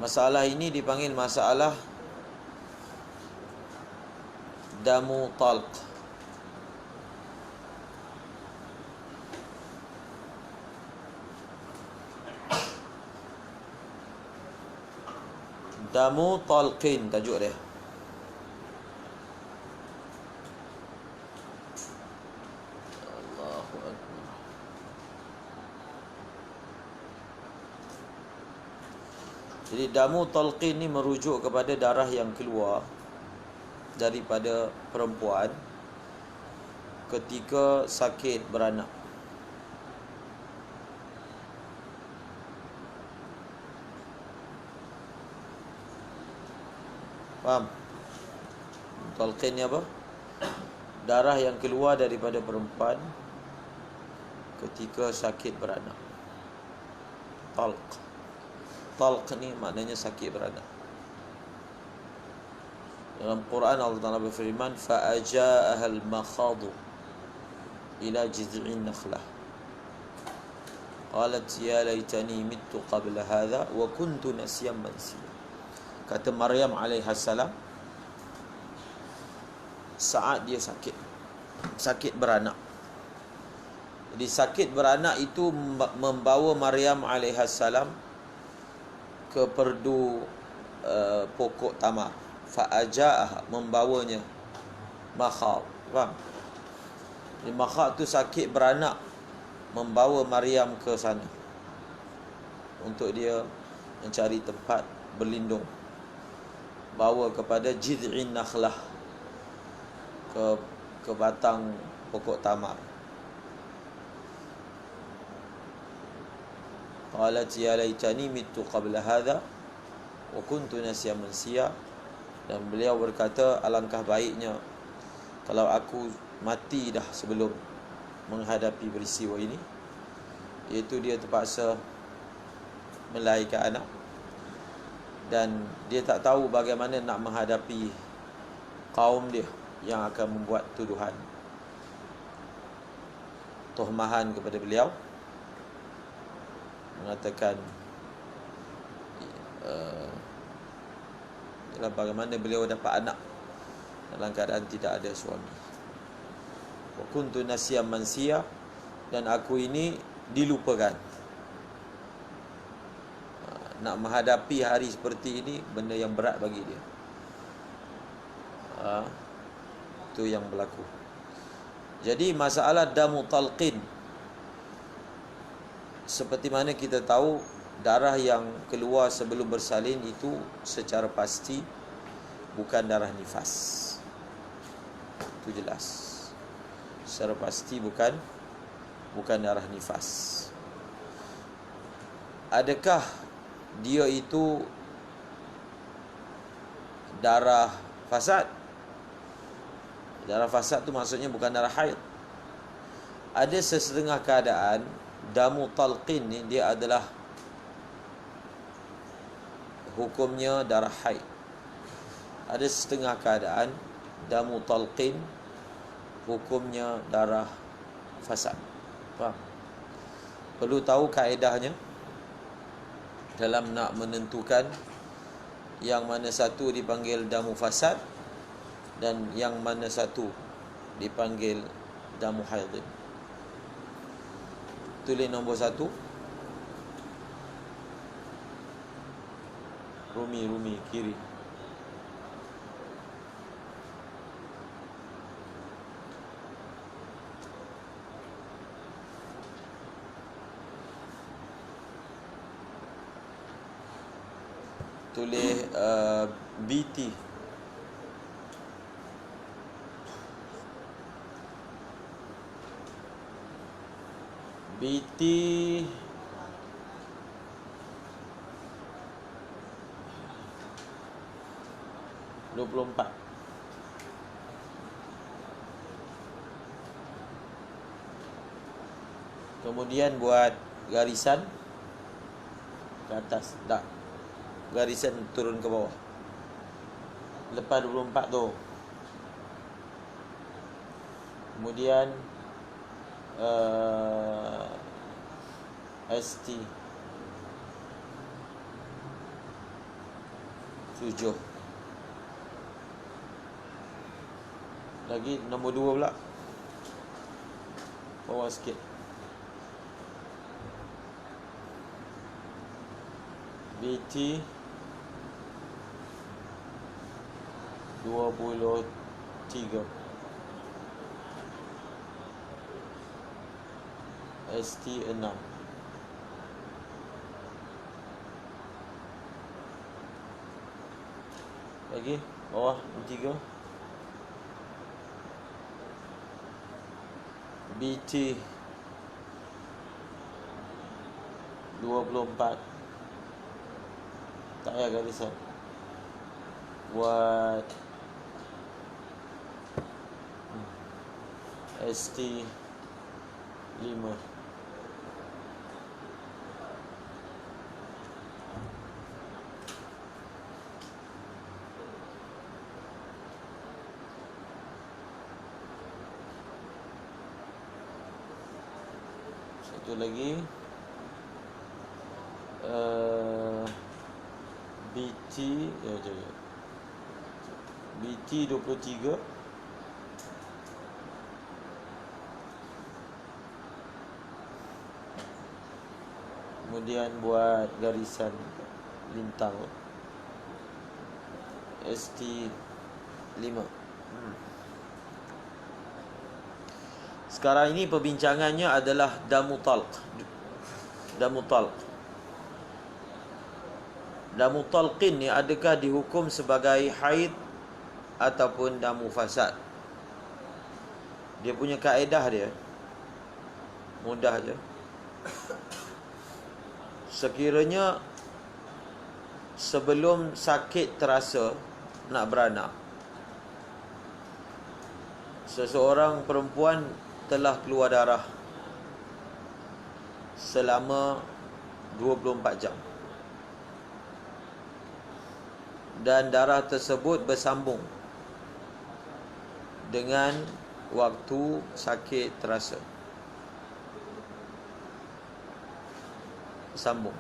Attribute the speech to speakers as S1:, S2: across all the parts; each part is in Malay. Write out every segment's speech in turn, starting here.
S1: Masalah ini dipanggil masalah damu talq. Damu talqin tajuk dia. Allahu Akbar. Jadi damu talqin ni merujuk kepada darah yang keluar daripada perempuan ketika sakit beranak. Faham? Talqin ni apa? Darah yang keluar daripada perempuan ketika sakit beranak. Talq. Talq ni maknanya sakit beranak. Dalam Quran Allah Ta'ala berfirman, فَأَجَاءَهَا الْمَخَاضُ إِلَى جِذْعِ النَّخْلَةِ قَالَتْ يَا لَيْتَنِي مِتُّ قَبْلَ هَذَا وَكُنْتُ نَسْيًا مَنْسِيًّا. Kata Maryam alaihissalam, saat dia sakit beranak. Jadi sakit beranak itu membawa Maryam alaihissalam ke perdu pokok tamar. Fa'aja'ah, membawanya makhad. Faham? Jadi makhad tu sakit beranak, membawa Maryam ke sana untuk dia mencari tempat berlindung. Bawa kepada jid'in nakhlah, ke batang pokok tamar. Qalat ya laitani mittu qabla hadha wa kuntu nasiyan mansiya. Dan beliau berkata, alangkah baiknya kalau aku mati dah sebelum menghadapi peristiwa ini, iaitu dia terpaksa melahirkan anak dan dia tak tahu bagaimana nak menghadapi kaum dia yang akan membuat tuduhan, tuhmahan kepada beliau, mengatakan bagaimana beliau dapat anak dalam keadaan tidak ada suami. Wa kuntu nasiyan mansiya, dan aku ini dilupakan. Nak menghadapi hari seperti ini benda yang berat bagi dia. Itu yang berlaku. Jadi masalah damu talqin, seperti mana kita tahu, darah yang keluar sebelum bersalin itu secara pasti bukan darah nifas. Itu jelas. Secara pasti bukan darah nifas. Adakah dia itu darah fasad? Darah fasad tu maksudnya bukan darah haid. Ada sesetengah keadaan damu talqin ni dia adalah hukumnya darah haid. Ada setengah keadaan damu talqin hukumnya darah fasad. Faham? Perlu tahu kaedahnya dalam nak menentukan yang mana satu dipanggil damu fasad dan yang mana satu dipanggil damu haidin. Tulis nombor 1. Rumi kiri. Tulis BT. BT 24. Kemudian buat garisan ke atas, tak, garisan turun ke bawah. Lepas 24 tu, kemudian ST 7. Lagi nombor 2 pula. Bawah sikit. BT 23. ST 6. Lagi bawah 3. BT 24. Tak payah garisan. Buat ST 5. Satu lagi BT BT 23. Kemudian buat garisan lintang ST 5. Sekarang ini perbincangannya adalah damu talq. Damu talq. Damu talqin ni adakah dihukum sebagai haid ataupun damu fasad? Dia punya kaedah dia mudah je. Sekiranya sebelum sakit terasa nak beranak, seseorang perempuan telah keluar darah selama 24 jam dan darah tersebut bersambung dengan waktu sakit terasa. Sambung.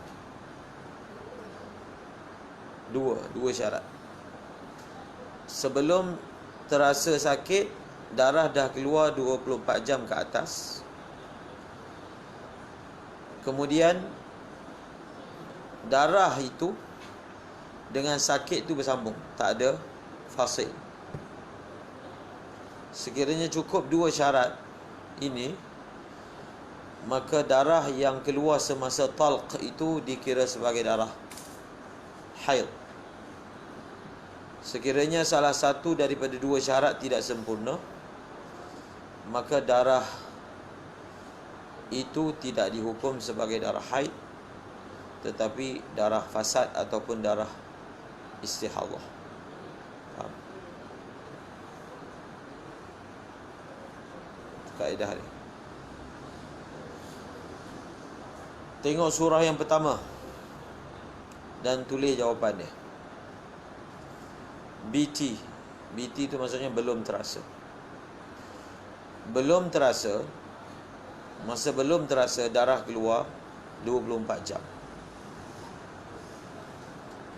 S1: Dua syarat. Sebelum terasa sakit, darah dah keluar 24 jam ke atas. Kemudian darah itu dengan sakit itu bersambung, tak ada fasil. Sekiranya cukup 2 syarat ini, maka darah yang keluar semasa talq itu dikira sebagai darah haid. Sekiranya salah satu daripada 2 syarat tidak sempurna, maka darah itu tidak dihukum sebagai darah haid, tetapi darah fasad ataupun darah istihadah. Faham? Kaedah ni. Tengok surah yang pertama dan tulis jawapan dia. BT. BT itu maksudnya belum terasa. Belum terasa. Masa belum terasa, darah keluar 24 jam.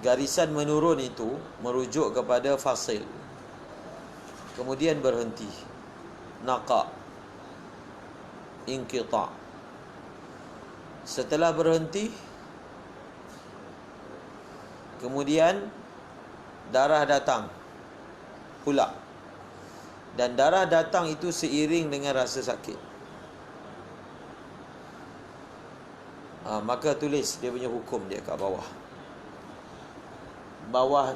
S1: Garisan menurun itu merujuk kepada fasil. Kemudian berhenti. Naqa. Inqita'. Setelah berhenti, kemudian darah datang pula. Dan darah datang itu seiring dengan rasa sakit. Maka tulis dia punya hukum dia kat bawah. Bawah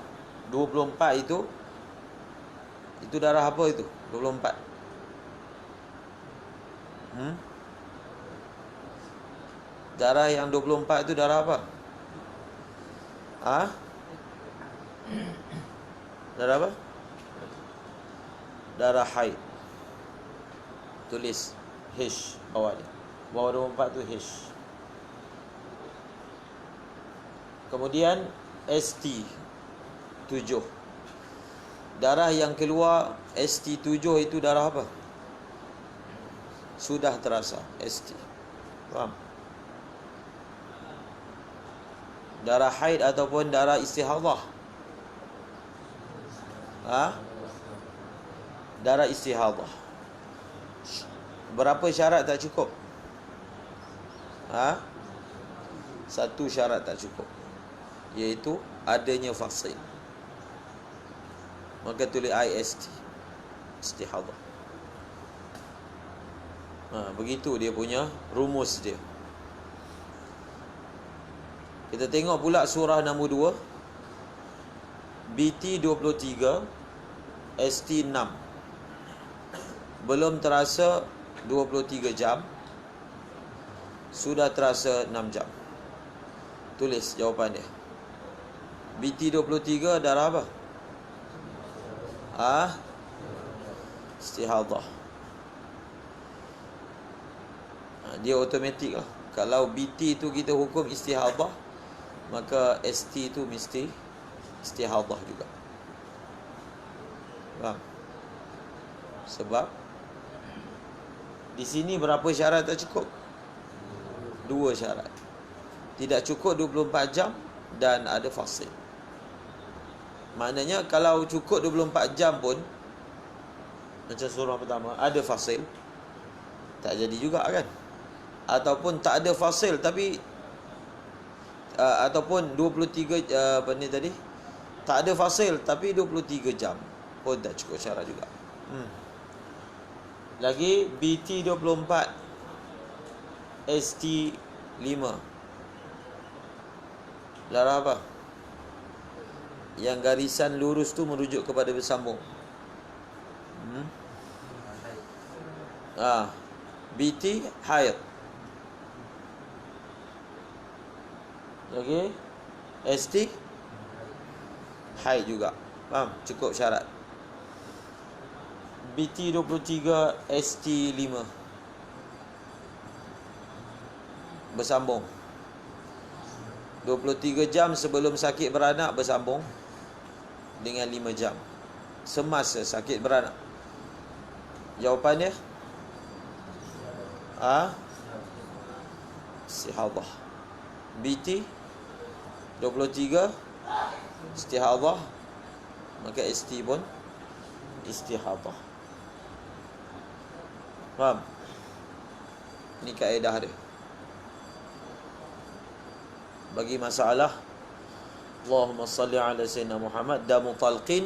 S1: 24 itu darah apa itu? 24. Darah yang 24 itu darah apa? Darah apa? Darah haid. Tulis H bawah dia. Bawah 24 tu H. Kemudian ST 7. Darah yang keluar ST 7 itu darah apa? Sudah terasa ST. Faham? Darah haid ataupun darah istihadah. Darah istihadah. Berapa syarat tak cukup? Satu syarat tak cukup, iaitu adanya fasil. Maka tulis IST, istihadah. Begitu dia punya rumus dia. Kita tengok pula surah nombor 2, BT 23, ST 6. Belum terasa 23 jam, sudah terasa 6 jam. Tulis jawapan dia. BT 23 darah apa? Istihadah. Dia automatik lah. Kalau BT tu kita hukum istihadah, maka ST tu mesti istihadah juga. Faham? Sebab di sini berapa syarat tak cukup? 2 syarat. Tidak cukup 24 jam dan ada fasil. Maknanya kalau cukup 24 jam pun, macam surah pertama, ada fasil, tak jadi juga kan? Ataupun tak ada fasil tapi ataupun 23 apa ni tadi, tak ada fasil tapi 23 jam pun tak cukup syarat juga. Lagi BT 24, ST 5. Darah apa? Yang garisan lurus tu merujuk kepada bersambung. BT haid. Lagi ST haid juga. Faham? Cukup syarat. BT 23, ST 5. Bersambung. 23 jam sebelum sakit beranak bersambung dengan 5 jam semasa sakit beranak. Jawapannya istihadah. BT 23 istihadah, maka ST pun istihadah. Faham? Ini kaedah dia. Bagi masalah Allahumma salli ala sayyidina Muhammad, damu talqin,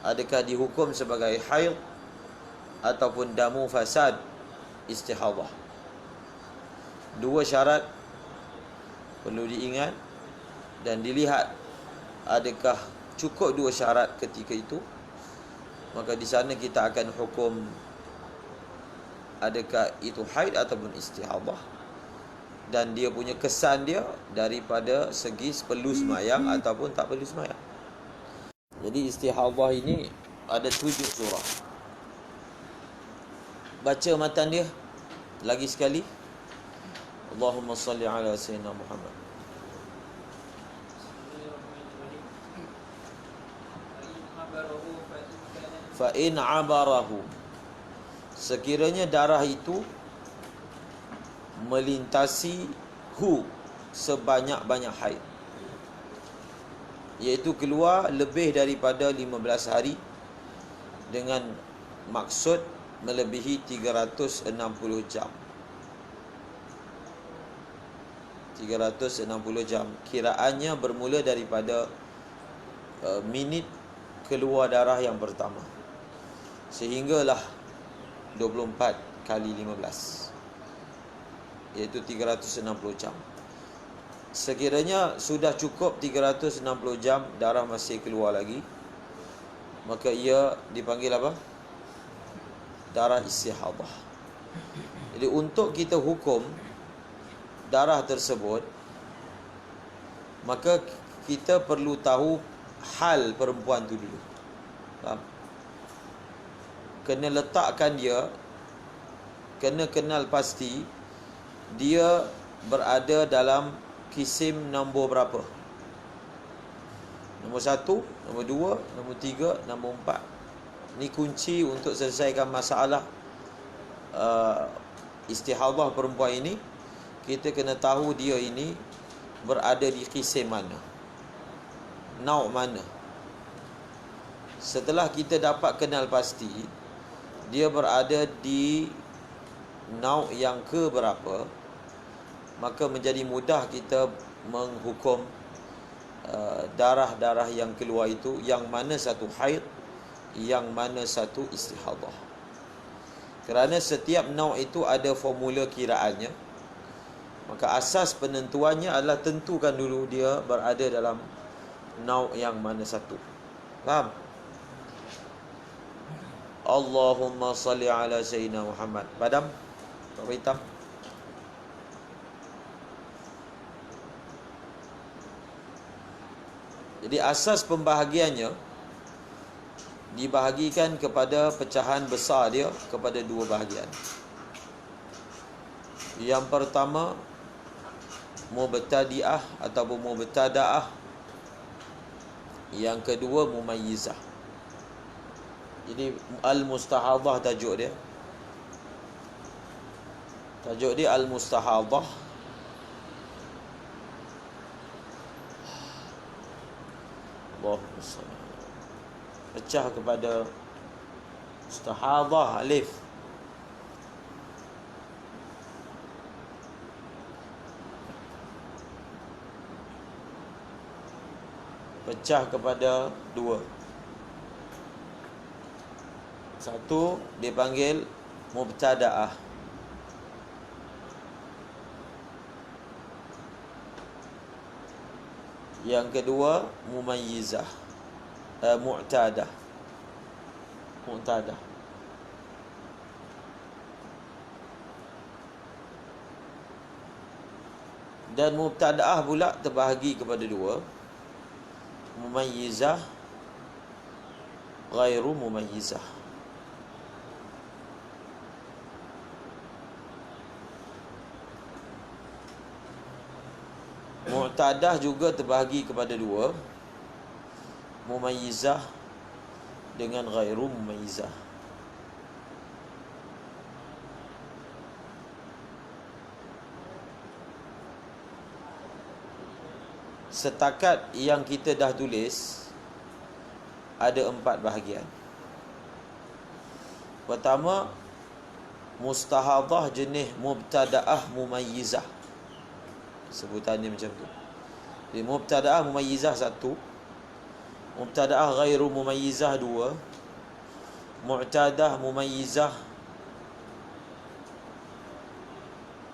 S1: adakah dihukum sebagai haid ataupun damu fasad, istihadah. 2 syarat perlu diingat dan dilihat adakah cukup 2 syarat ketika itu, maka di sana kita akan hukum adakah itu haid ataupun istihadah, dan dia punya kesan dia daripada segi perlu sembahyang ataupun tak perlu sembahyang. Jadi istihadah ini ada 7 surah. Baca matan dia lagi sekali. Allahumma salli ala sayyidina Muhammad. Fa in abarahu, sekiranya darah itu melintasi sebanyak-banyak haid, iaitu keluar lebih daripada 15 hari dengan maksud melebihi 360 jam. 360 jam kiraannya bermula daripada minit keluar darah yang pertama sehinggalah 24 kali 15, iaitu 360 jam. Sekiranya sudah cukup 360 jam darah masih keluar lagi, maka ia dipanggil apa? Darah istihadah. Jadi untuk kita hukum darah tersebut, maka kita perlu tahu hal perempuan tu dulu. Faham? Kena letakkan dia, kena kenal pasti dia berada dalam kisim nombor berapa. Nombor 1, nombor 2, nombor 3, nombor 4. Ini kunci untuk selesaikan masalah istihadah perempuan ini. Kita kena tahu dia ini berada di kisim mana, nauk mana. Setelah kita dapat kenal pasti dia berada di nauk yang ke berapa, maka menjadi mudah kita menghukum darah-darah yang keluar itu yang mana satu haid, yang mana satu istihadah. Kerana setiap nauk itu ada formula kiraannya, maka asas penentuannya adalah tentukan dulu dia berada dalam nauk yang mana satu. Faham? Allahumma salli ala Sayyidina Muhammad. Padam? Warna hitam. Jadi asas pembahagiannya dibahagikan kepada pecahan besar dia kepada dua bahagian. Yang pertama mubtadi'ah ataupun mubtada'ah. Yang kedua mumayyizah. Jadi al-mustahadhah tajuk dia. Tajuk dia al-mustahadhah. Allahumma salli. Pecah kepada mustahadhah alif. Pecah kepada dua. Satu dipanggil mubtada'ah. Yang kedua mumayyizah. Mu'tadah. Mu'tadah. Dan mubtada'ah pula terbahagi kepada dua. Mumayyizah, ghairu mumayyizah. Mu'tadah juga terbahagi kepada dua, mumayyizah dengan ghairu mumayyizah. Setakat yang kita dah tulis ada 4 bahagian. Pertama, mustahadhah jenis mubtada'ah mumayyizah. Sebutannya macam tu. Jadi mubtada'ah mumayyizah 1, mubtada'ah ghairu mumayyizah 2, mu'tadah mumayyizah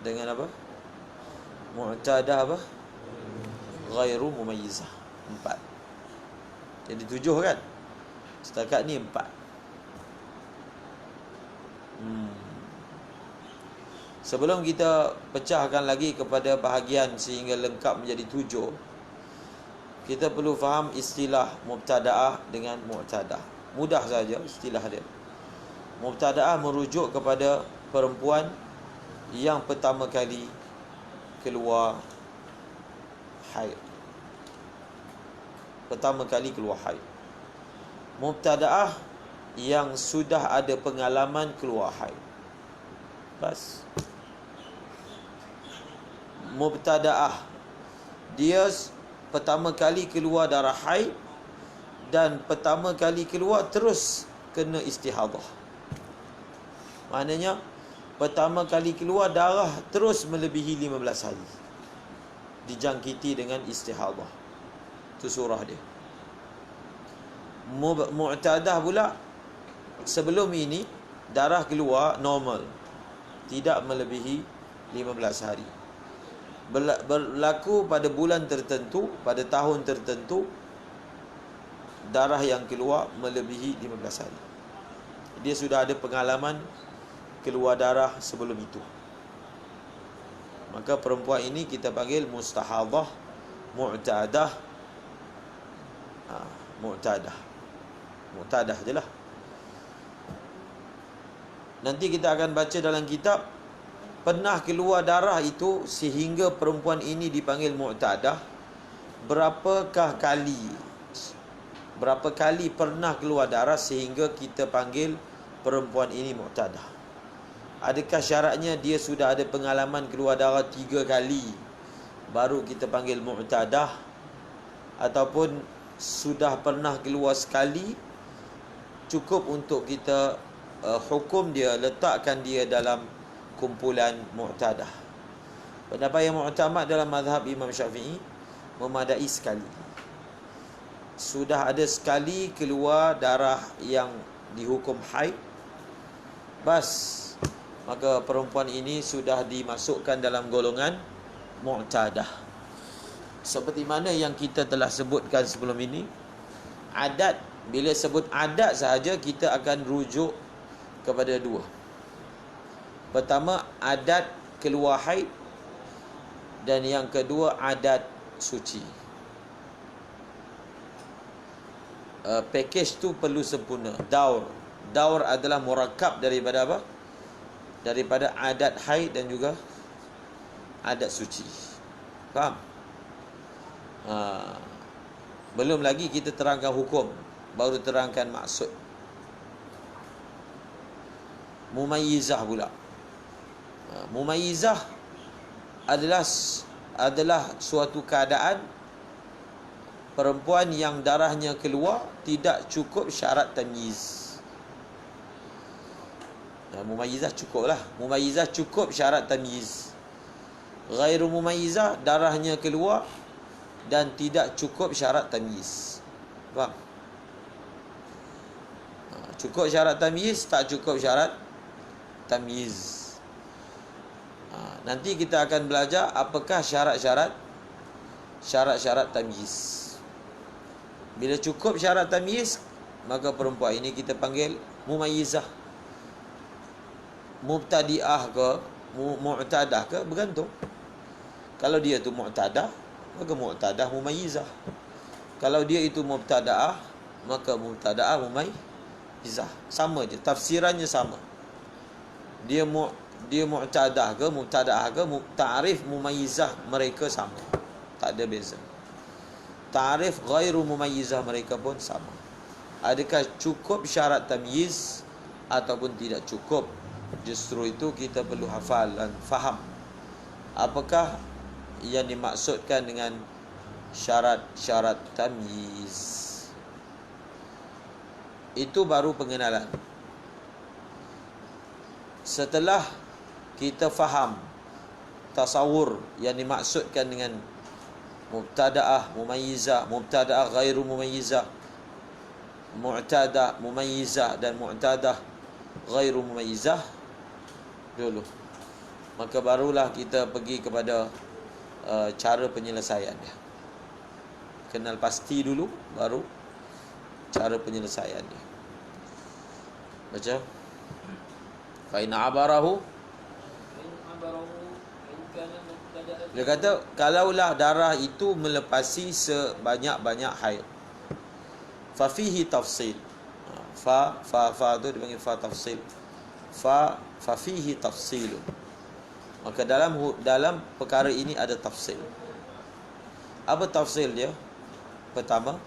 S1: dengan apa? Mu'tadah apa? Ghairu mumayyizah. 4. Jadi 7 kan? Setakat ni 4. Sebelum kita pecahkan lagi kepada bahagian sehingga lengkap menjadi 7, kita perlu faham istilah mubtada'ah dengan mu'tadah. Mudah saja istilah dia. Mubtada'ah merujuk kepada perempuan yang pertama kali keluar haid. Pertama kali keluar haid. Mubtada'ah yang sudah ada pengalaman keluar haid. Bas. Mubtada'ah dia pertama kali keluar darah haid dan pertama kali keluar terus kena istihadah. Maknanya pertama kali keluar darah terus melebihi 15 hari. Dijangkiti dengan istihadah. Itu surah dia. Mu'tadah pula sebelum ini darah keluar normal, tidak melebihi 15 hari. Berlaku pada bulan tertentu, pada tahun tertentu, darah yang keluar melebihi 15 hari. Dia sudah ada pengalaman keluar darah sebelum itu. Maka perempuan ini kita panggil mustahadhah, mu'tadah. Mu'tadah. Mu'tadah je lah. Nanti kita akan baca dalam kitab, pernah keluar darah itu sehingga perempuan ini dipanggil mu'tadah. Berapa kali pernah keluar darah sehingga kita panggil perempuan ini mu'tadah? Adakah syaratnya dia sudah ada pengalaman keluar darah 3 kali baru kita panggil mu'tadah, ataupun sudah pernah keluar sekali cukup untuk kita hukum dia, letakkan dia dalam kumpulan mu'tadah. Pendapat yang mu'tamad dalam mazhab Imam Syafi'i memadai sekali. Sudah ada sekali keluar darah yang dihukum haid, bas, maka perempuan ini sudah dimasukkan dalam golongan mu'tadah. Seperti mana yang kita telah sebutkan sebelum ini, adat, bila sebut adat sahaja kita akan rujuk kepada dua. Pertama, adat keluar haid, dan yang kedua, adat suci. Package tu perlu sempurna. Daur adalah murakab daripada apa? Daripada adat haid dan juga adat suci. Faham? Belum lagi kita terangkan hukum, baru terangkan maksud. Mumayyizah pula. Mumayyizah adalah suatu keadaan perempuan yang darahnya keluar tidak cukup syarat tamyiz. Mumayyizah cukuplah. Mumayyizah cukup syarat tamyiz. Ghairu mumayyizah, darahnya keluar dan tidak cukup syarat tamyiz. Faham? Cukup syarat tamyiz, tak cukup syarat tamyiz. Nanti kita akan belajar apakah syarat-syarat tamyiz. Bila cukup syarat tamyiz, maka perempuan ini kita panggil mumayyizah. Mubtadi'ah ke mu'tadah ke, bergantung. Kalau dia tu mu'tadah, maka mu'tadah mumayyizah. Kalau dia itu mubtada'ah, maka mubtada'ah mumayyizah. Sama je, tafsirannya sama. Dia mu'tadah ke mubtada'ah ke, ta'rif mumayyizah mereka sama, tak ada beza. Ta'rif ghairu mumayyizah mereka pun sama. Adakah cukup syarat tamyiz ataupun tidak cukup? Justru itu kita perlu hafal dan faham apakah yang dimaksudkan dengan syarat-syarat tamyiz. Itu baru pengenalan. Setelah kita faham tasawur yang dimaksudkan dengan mubtada'ah mumayyizah, mubtada'ah ghairu mumayyizah, mu'tadah mumayyizah dan mu'tadah ghairu mumayyizah dulu, maka barulah kita pergi kepada cara penyelesaiannya. Kenal pasti dulu, baru cara penyelesaiannya. Baca. Fa in abarahu, dia kata kalaulah darah itu melepasi sebanyak-banyak haid, fa fihi tafsil. Fa tu dipanggil fa tafsil. Fa fihi tafsil. Maka dalam perkara ini ada tafsil. Apa tafsil dia? Pertama,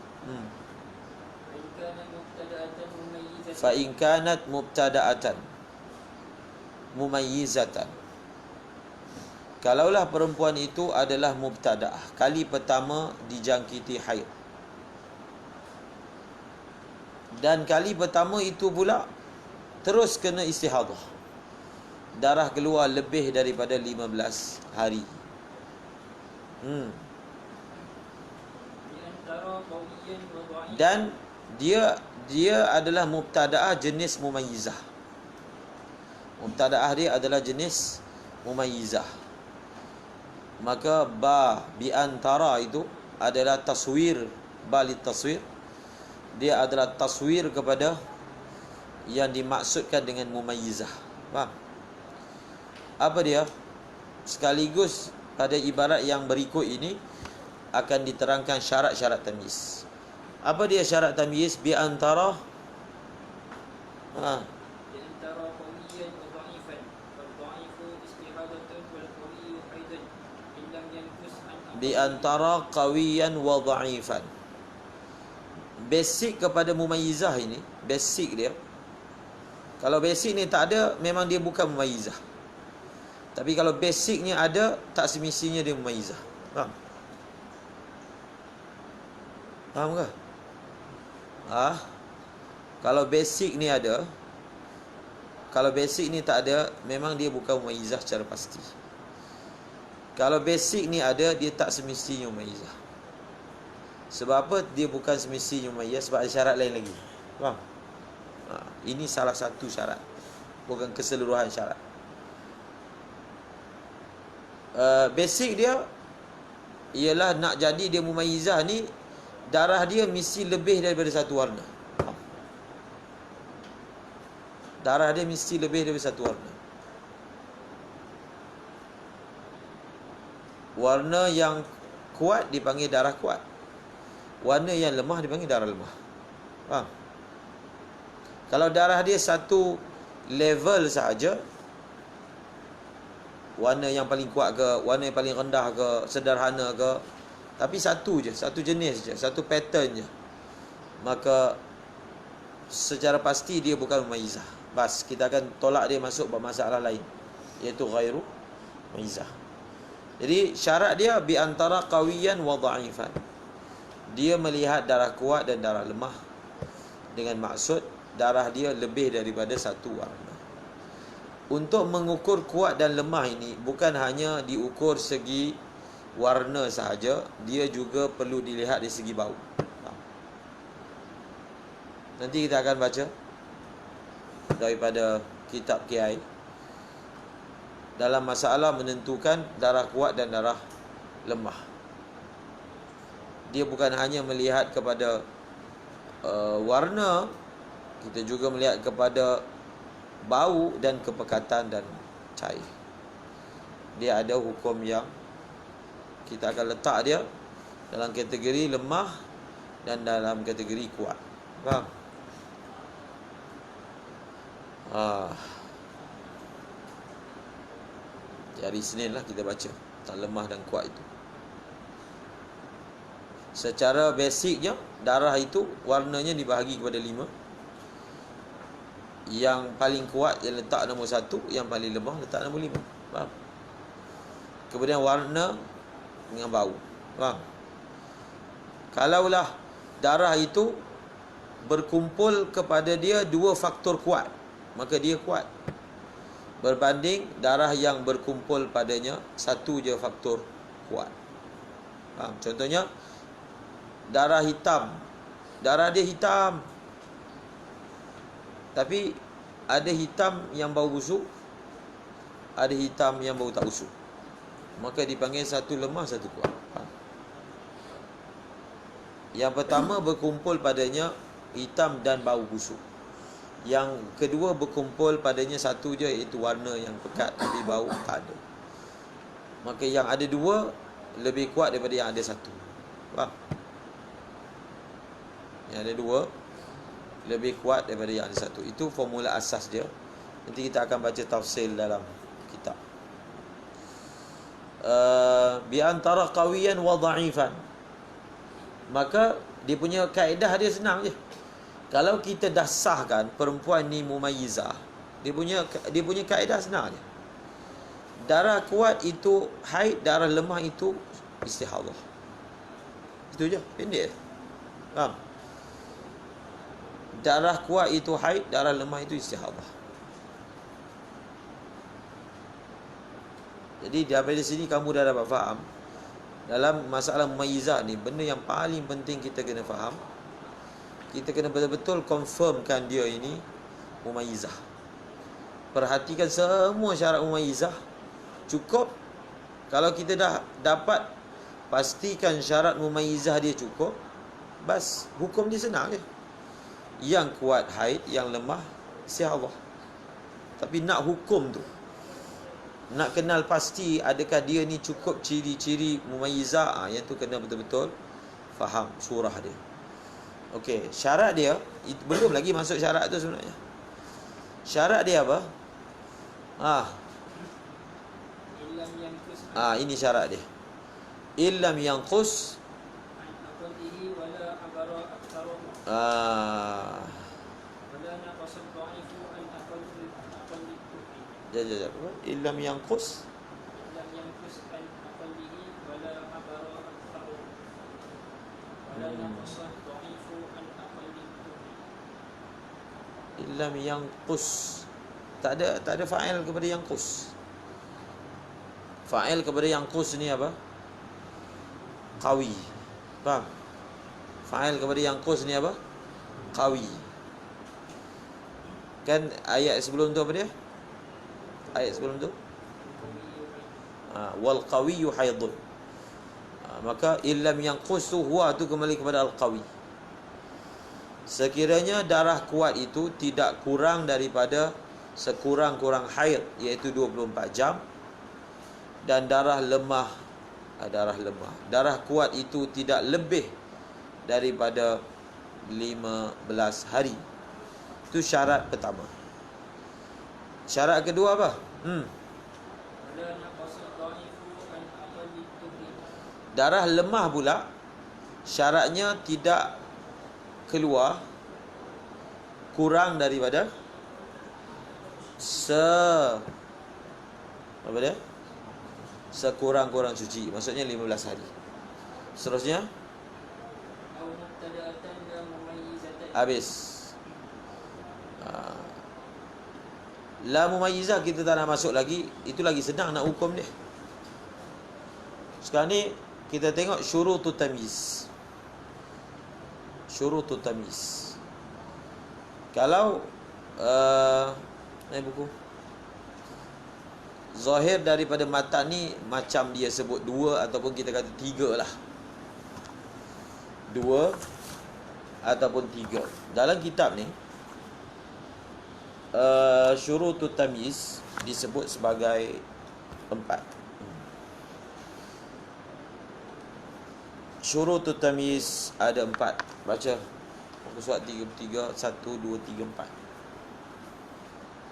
S1: fa in kanat mubtada'atan mumayyizatan. Kalaulah perempuan itu adalah mubtada'ah, kali pertama dijangkiti haid, dan kali pertama itu pula terus kena istihadah, darah keluar lebih daripada 15 hari. Dan dia adalah mubtada'ah jenis mumayyizah. Mubtada'ah dia adalah jenis mumayyizah. Maka ba bi antara itu adalah taswir, balik taswir. Dia adalah taswir kepada yang dimaksudkan dengan mumayyizah. Faham? Apa dia? Sekaligus pada ibarat yang berikut ini akan diterangkan syarat-syarat tamyiz. Apa dia syarat tamyiz? Bi antara di antara qawiyan wa dha'ifan. Basic kepada mumayyizah ini, basic dia. Kalau basic ni tak ada, memang dia bukan mumayyizah. Tapi kalau basicnya ada, tak semestinya dia mumayyizah. Faham? Faham ke? Kalau basic ni ada, kalau basic ni tak ada, memang dia bukan mumayyizah secara pasti. Kalau basic ni ada, dia tak semestinya mumayyizah. Sebab apa dia bukan semestinya mumayyizah? Sebab ada syarat lain lagi. Faham? Ini salah satu syarat, bukan keseluruhan syarat. Basic dia ialah nak jadi dia mumayyizah ni, darah dia mesti lebih daripada satu warna. Darah dia mesti lebih daripada satu warna. Warna yang kuat dipanggil darah kuat. Warna yang lemah dipanggil darah lemah. Faham? Kalau darah dia satu level sahaja, warna yang paling kuat ke, warna yang paling rendah ke, sederhana ke, tapi satu je, satu jenis je, satu pattern je, maka secara pasti dia bukan mumayyizah. Bas, kita akan tolak dia masuk masalah lain, iaitu ghairu mumayyizah. Jadi syarat dia bi antara qawiyan wa dha'ifan. Dia melihat darah kuat dan darah lemah dengan maksud darah dia lebih daripada satu warna. Untuk mengukur kuat dan lemah ini bukan hanya diukur segi warna sahaja, dia juga perlu dilihat dari segi bau. Nanti kita akan baca daripada kitab Kiai dalam masalah menentukan darah kuat dan darah lemah. Dia bukan hanya melihat kepada warna, kita juga melihat kepada bau dan kepekatan dan cair. Dia ada hukum yang kita akan letak dia dalam kategori lemah dan dalam kategori kuat. Faham? Hari Senin lah kita baca tentang lemah dan kuat itu. Secara basicnya, darah itu warnanya dibahagi kepada 5. Yang paling kuat yang letak nombor 1, yang paling lemah letak nombor 5. Faham? Kemudian warna dengan bau. Faham? Kalaulah darah itu berkumpul kepada dia 2 faktor kuat, maka dia kuat, berbanding darah yang berkumpul padanya 1 je faktor kuat. Faham? Contohnya darah hitam, darah dia hitam, tapi ada hitam yang bau busuk, ada hitam yang bau tak busuk, maka dipanggil satu lemah, satu kuat. Faham? Yang pertama berkumpul padanya hitam dan bau busuk. Yang kedua berkumpul padanya satu je, iaitu warna yang pekat tapi bau tak ada. Maka yang ada 2 lebih kuat daripada yang ada 1. Faham? Yang ada 2 lebih kuat daripada yang ada 1. Itu formula asas dia. Nanti kita akan baca tafsil dalam kitab. Bi antara qawiyan wa dha'ifan. Maka dia punya kaedah dia senang je. Kalau kita dah sahkan perempuan ni mumayyizah, dia punya kaedah senang je. Darah kuat itu haid, darah lemah itu istihadah. Itu je, pendek. Faham? Darah kuat itu haid, darah lemah itu istihadah. Jadi daripada sini kamu dah dapat faham, dalam masalah mumayyizah ni, benda yang paling penting kita kena faham, kita kena betul-betul confirmkan dia ini mumayyizah. Perhatikan semua syarat mumayyizah. Cukup kalau kita dah dapat pastikan syarat mumayyizah dia cukup, bas, hukum dia senang je. Yang kuat haid, yang lemah istihadah. Tapi nak hukum tu, nak kenal pasti adakah dia ni cukup ciri-ciri mumayyizah, yang tu kena betul-betul faham surah dia. Okey, syarat dia belum lagi masuk syarat tu sebenarnya. Syarat dia apa? Ini syarat dia. Illam yanqus illam yanqus illam yanqus. Tak ada fa'il kepada yanqus. Fa'il kepada yanqus ni apa? Qawi. Faham? Fa'il kepada yanqus ni apa? Qawi. Kan ayat sebelum tu apa dia? Ayat sebelum tu wal qawiyyu haidun. Maka illam yanqus tu huwa tu kembali kepada al qawi. Sekiranya darah kuat itu tidak kurang daripada sekurang-kurang haid, iaitu 24 jam, dan darah lemah, darah kuat itu tidak lebih daripada 15 hari. Itu syarat pertama. Syarat kedua apa? Darah lemah pula syaratnya tidak keluar kurang daripada sekurang-kurang suci, maksudnya 15 hari. Seterusnya habis. La mumayyizah kita tak nak masuk lagi, itu lagi senang nak hukum dia. Sekarang ni kita tengok syurutut tamyiz. Syurutut tamyiz. Kalau buku zahir daripada matan ni macam dia sebut 2 ataupun kita kata 3 lah. 2 ataupun 3. Dalam kitab ni syurutut tamyiz disebut sebagai 4. Syurutut tamyiz ada 4. Baca muka surat 33, 1, 2, 3,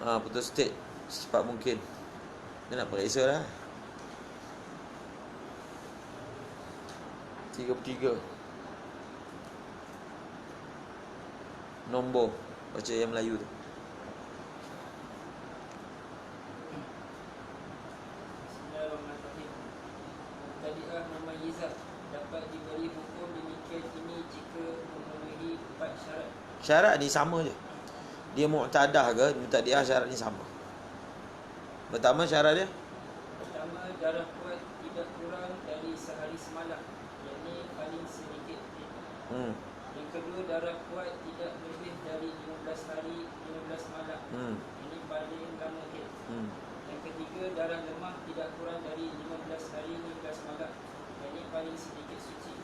S1: 4. Putus state secepat mungkin. Dia nak periksa lah. 33 nombor. Baca yang Melayu tu.
S2: Bismillahirrahmanirrahim. Mubtadi'ah mumayyizah dapat diberi hukum demikian ini jika memenuhi 4 syarat.
S1: Syarat ni sama je. Dia mu'tadah ke mubtadi'ah, syarat ni sama. Pertama syarat dia,
S2: Pertama, darah kuat tidak kurang dari sehari semalam, yakni paling sedikit. Yang kedua, darah kuat tidak lebih dari 15 hari 15 malam. Ini paling lama haid. Yang ketiga, darah lemah tidak kurang dari 15 hari 15 malam, yakni paling sedikit suci.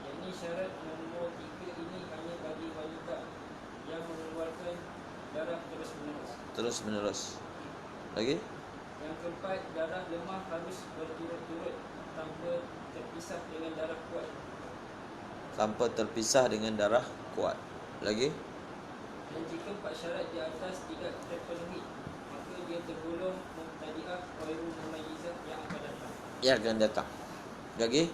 S2: Yang ini syarat nombor 3 ini hanya bagi wanita yang mengeluarkan darah terus menerus.
S1: Lagi?
S2: Yang keempat, darah lemah harus berturut-turut tanpa terpisah dengan darah kuat.
S1: Tanpa terpisah dengan darah kuat. Lagi?
S2: Dan jika 4 syarat di atas tidak terpenuhi, maka dia tergolong mubtadi'ah ghairu mumayyizah yang akan datang.
S1: Yang akan datang. Lagi?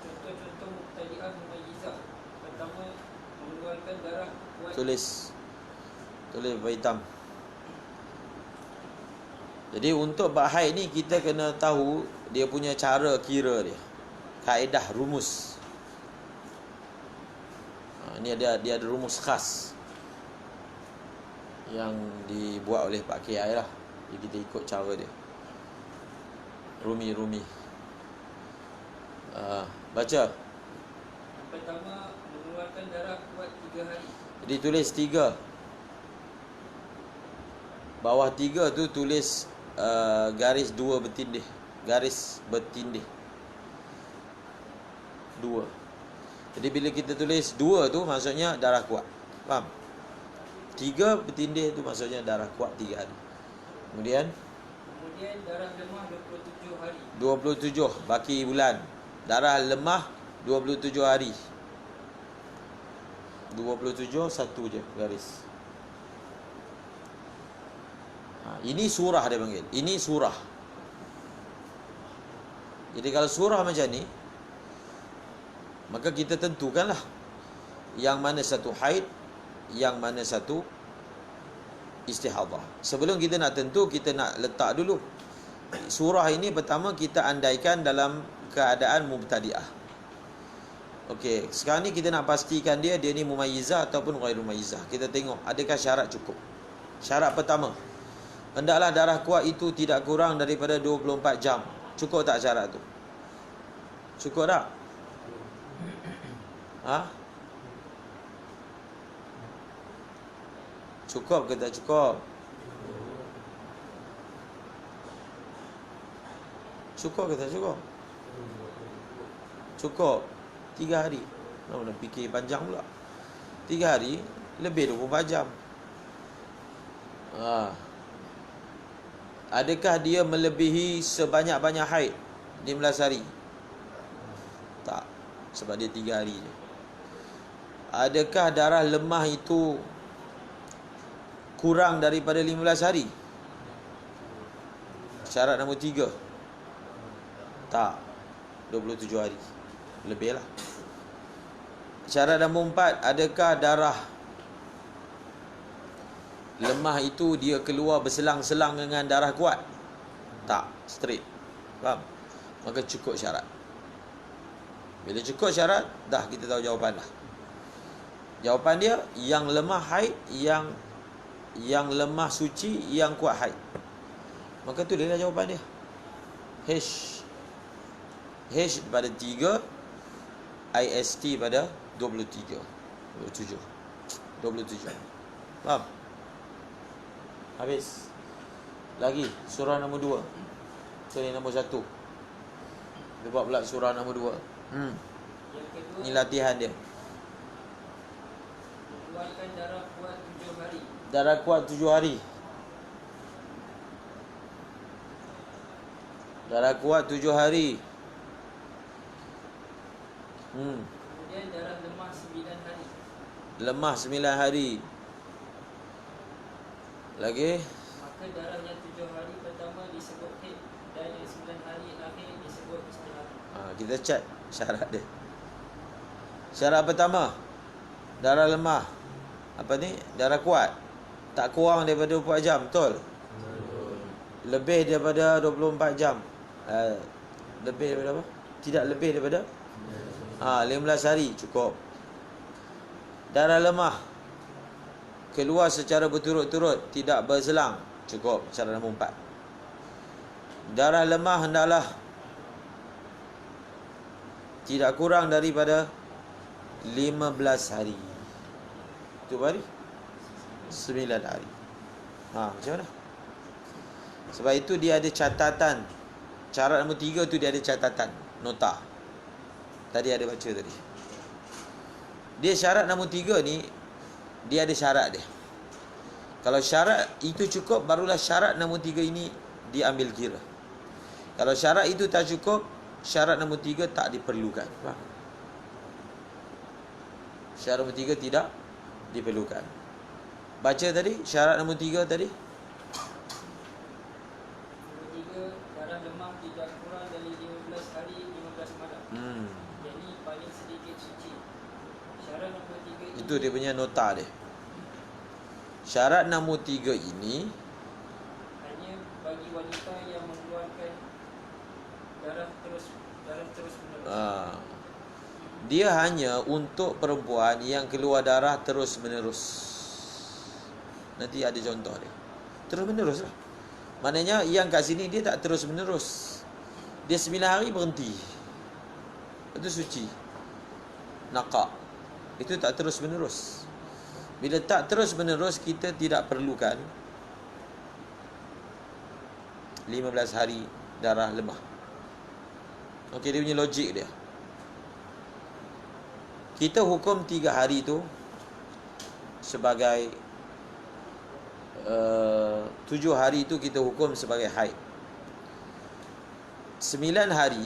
S2: Contoh-contoh mubtadi'ah mumayyizah. Pertama, mengeluarkan darah kuat.
S1: Tulis hitam. Jadi untuk bab haid ni kita kena tahu dia punya cara kira dia. Kaedah, rumus. Ini dia ada rumus khas yang dibuat oleh Pak KI lah. Jadi kita ikut cara dia. Rumi. Baca.
S2: Yang pertama, mengeluarkan darah kuat 3 hari.
S1: Jadi tulis 3. Bawah 3 tu tulis garis 2 bertindih. Garis bertindih 2. Jadi bila kita tulis 2 tu maksudnya darah kuat. Faham? 3 bertindih tu maksudnya darah kuat 3 hari. Kemudian
S2: darah lemah 27 hari.
S1: 27 baki bulan. Darah lemah 27 hari. 27 satu je garis. Ini surah dia panggil. Ini surah. Jadi kalau surah macam ni, maka kita tentukanlah yang mana satu haid, yang mana satu istihadah. Sebelum kita nak tentu, kita nak letak dulu. Surah ini pertama kita andaikan dalam keadaan mubtadi'ah. Okey, sekarang ni kita nak pastikan dia ni mumayyizah ataupun ghairu mumayyizah. Kita tengok adakah syarat cukup. Syarat pertama, hendaklah darah kuat itu tidak kurang daripada 24 jam. Cukup tak syarat tu? Cukup tak? Ha? Cukup ke tak cukup? Cukup ke tak cukup? Cukup. 3 hari. Nak fikir panjang pula. 3 hari lebih 24 jam. Adakah dia melebihi sebanyak-banyak haid 15 hari? Tak. Sebab dia 3 hari je. Adakah darah lemah itu kurang daripada 15 hari? Syarat nombor 3. Tak. 27 hari. Lebih lah. Syarat nombor 4, adakah darah lemah itu dia keluar berselang-selang dengan darah kuat? Tak, straight. Faham? Maka cukup syarat. Bila cukup syarat, dah kita tahu jawapan dah. Jawapan dia, yang lemah haid, yang lemah suci, yang kuat haid. Maka tu dia dah jawapan dia. H pada 3, IST pada 27. Faham? Habis. Lagi surah nombor 2. Sorry, nombor 1. Kita buat pula surah nombor 2. Ini latihan dia.
S2: Keluarkan darah kuat 7 hari.
S1: Darah kuat 7 hari. Darah kuat 7 hari.
S2: Kemudian darah lemah 9 hari.
S1: Lemah 9 hari. Lagi.
S2: Maka darah yang 7 hari pertama disebut haid dan yang 9 hari akhir disebut istihara.
S1: Kita chat syarat dia. Syarat pertama, darah lemah. Apa ni? Darah kuat. Tak kurang daripada 24 jam, betul? Lebih daripada 24 jam. Lebih daripada apa? Tidak lebih daripada 15 hari cukup. Darah lemah keluar secara berturut-turut, tidak berselang, cukup. Syarat nombor 4. Darah lemah hendaklah tidak kurang daripada 15 hari. Itu hari 9 hari. Macam mana? Sebab itu dia ada catatan. Syarat nombor 3 tu dia ada catatan, nota. Tadi ada baca tadi. Dia syarat nombor 3 ni, dia ada syarat dia. Kalau syarat itu cukup, barulah syarat nombor 3 ini diambil kira. Kalau syarat itu tak cukup, syarat nombor 3 tak diperlukan. Faham? Syarat nombor 3 tidak diperlukan. Baca tadi, syarat nombor 3 tadi.
S2: Nombor 3, darah lemah tidak kurang dari 15 hari 15 malam. Jadi paling sedikit suci. Syarat nombor 3 ini,
S1: itu dia punya nota dia. Syarat nombor 3 ini
S2: hanya bagi wanita yang mengeluarkan darah terus menerus.
S1: Dia hanya untuk perempuan yang keluar darah terus menerus. Nanti ada contoh dia. Terus menerus lah. Maknanya yang kat sini dia tak terus menerus. Dia 9 hari berhenti. Itu suci. Naqa. Itu tak terus menerus. Bila tak terus menerus, kita tidak perlukan 15 hari darah lemah. Okey, dia punya logik dia. Kita hukum 3 hari tu sebagai 7 hari tu kita hukum sebagai haid. 9 hari